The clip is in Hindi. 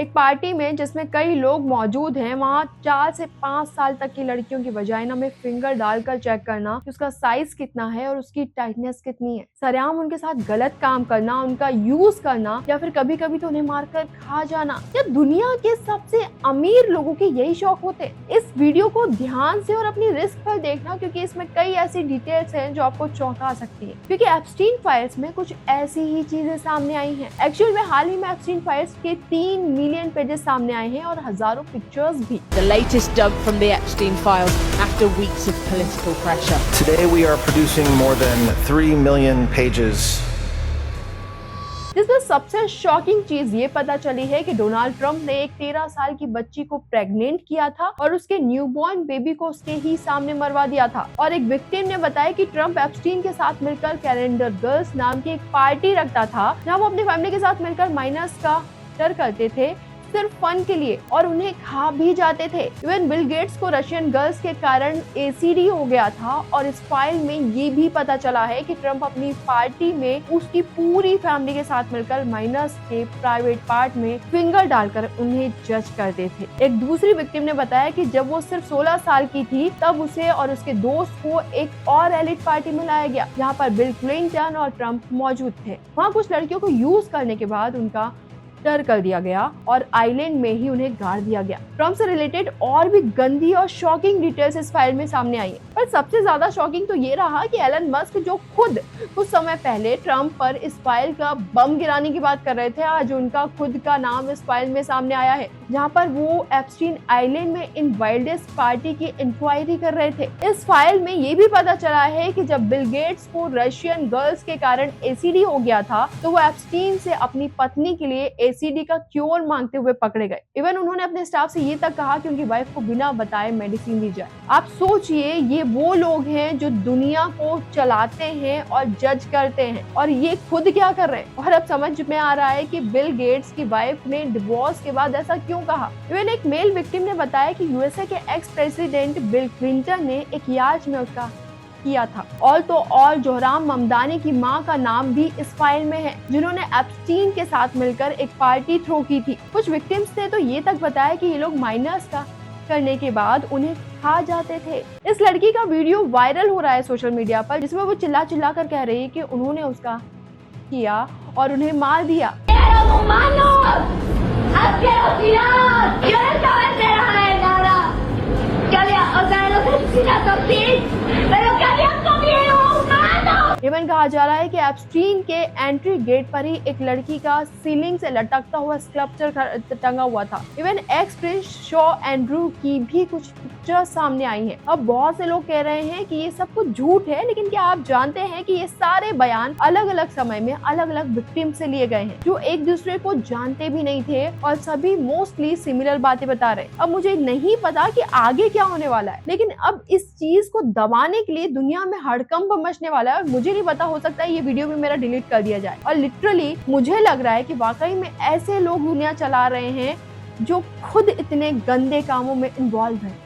एक पार्टी में जिसमें कई लोग मौजूद हैं, वहाँ 4 से 5 साल तक की लड़कियों की वजाइना में फिंगर डालकर चेक करना कि उसका साइज कितना है और उसकी टाइटनेस कितनी है। सरेआम उनके साथ गलत काम करना, उनका यूज करना या फिर कभी-कभी तो उन्हें मारकर खा जाना। क्या दुनिया के सबसे अमीर लोगों के यही शौक होते? इस वीडियो को ध्यान से और अपनी रिस्क पर देखना, क्योंकि इसमें कई ऐसी डिटेल्स हैं जो आपको चौंका सकती है। क्योंकि एप्स्टीन फाइल्स में कुछ ऐसी ही चीजें सामने आई हैं। एक्चुअल में हाल ही में एप्स्टीन फाइल्स के 3 मिलियन पेजेस सामने आए हैं और हजारों पिक्चर्स भी। The latest dump from the Epstein files after weeks of political pressure. Today we are producing more than 3 million pages. जिसमें सबसे शॉकिंग चीज ये पता चली है कि डोनाल्ड ट्रंप ने एक 13 साल की बच्ची को प्रेग्नेंट किया था और उसके न्यूबॉर्न बेबी को उसके ही सामने मरवा दिया था। और एक विक्टिम ने बताया कि ट्रंप एप्स्टीन के साथ मिलकर कैलेंडर गर्ल्स नाम की एक पार्टी रखता था, जहां वो अपनी फैमिली के साथ मिलकर माइनस का डर करते थे सिर्फ फन के लिए, और उन्हें खा भी जाते थे। इवन बिल गेट्स को रशियन गर्ल्स के कारण एसीडी हो गया था। और इस फाइल में ये भी पता चला है कि ट्रंप अपनी पार्टी में उसकी पूरी फैमिली के साथ मिलकर माइनस के प्राइवेट पार्ट में फिंगर डालकर उन्हें जज करते थे। एक दूसरी विक्टिम ने बताया कि जब वो सिर्फ 16 साल की थी, तब उसे और उसके दोस्त को एक और एलिट पार्टी में लाया गया, जहाँ पर बिल क्लिंटन और ट्रंप मौजूद थे। वहाँ कुछ लड़कियों को यूज करने के बाद उनका मर्डर कर दिया गया और आइलैंड में ही उन्हें गाड़ दिया गया। ट्रंप से रिलेटेड और भी गंदी और शॉकिंग डिटेल्स इस फाइल में सामने आई है। पर सबसे ज्यादा शॉकिंग तो ये रहा कि एलन मस्क, जो खुद कुछ समय पहले ट्रंप पर इस फाइल का बम गिराने की बात कर रहे थे, आज उनका खुद का नाम इस फाइल में सामने आया है, जहाँ पर वो एप्स्टीन आइलैंड में इन वाइल्डेस्ट पार्टी की इंक्वायरी कर रहे थे। इस फाइल में ये भी पता चला है कि जब बिल गेट्स को रशियन गर्ल्स के कारण एसीडी हो गया था, तो वो एप्स्टीन से अपनी पत्नी के लिए एसीडी का क्योर मांगते हुए पकड़े गए। इवन उन्होंने अपने स्टाफ से ये तक कहा कि उनकी वाइफ को बिना बताए मेडिसिन दी जाए। आप सोचिए, ये वो लोग हैं जो दुनिया को चलाते हैं और जज करते हैं, और ये खुद क्या कर रहे हैं। और अब समझ में आ रहा है कि बिल गेट्स की वाइफ ने डिवोर्स के बाद ऐसा क्यों कहा। इवन एक मेल विक्टिम ने बताया कि यूएसए के एक्स प्रेसिडेंट बिल क्लिंटन ने एक याच में उसका किया था। और जोहराम ममदानी की मां का नाम भी इस फाइल में है, जिन्होंने एप्स्टीन के साथ मिलकर एक पार्टी थ्रो की थी। कुछ विक्टिम्स ने तो ये तक बताया कि ये लोग माइनस का करने के बाद उन्हें खा जाते थे। इस लड़की का वीडियो वायरल हो रहा है सोशल मीडिया पर, जिसमें वो चिल्ला चिल्ला कर कह रही है कि उन्होंने उसका किया और उन्हें मार दिया। इवन कहा जा रहा है कि एप्स्टीन के एंट्री गेट पर ही एक लड़की का सीलिंग से लटकता हुआ स्कल्पचर टंगा हुआ था। Even x Prince Shaw Andrew की भी कुछ पिक्चर्स सामने आई हैं। अब बहुत से लोग कह रहे हैं कि ये सब कुछ झूठ है, लेकिन क्या आप जानते हैं कि ये सारे बयान अलग अलग समय में अलग अलग विक्टिम से लिए गए हैं, जो एक दूसरे को जानते भी नहीं थे और सभी मोस्टली सिमिलर बातें बता रहे हैं। अब मुझे नहीं पता कि आगे क्या होने वाला है, लेकिन अब इस चीज को दबाने के लिए दुनिया में हड़कंप मचने वाला है। और मुझे नहीं पता, हो सकता है ये वीडियो भी मेरा डिलीट कर दिया जाए। और लिटरली मुझे लग रहा है कि वाकई में ऐसे लोग दुनिया चला रहे हैं जो खुद इतने गंदे कामों में इन्वॉल्व हैं।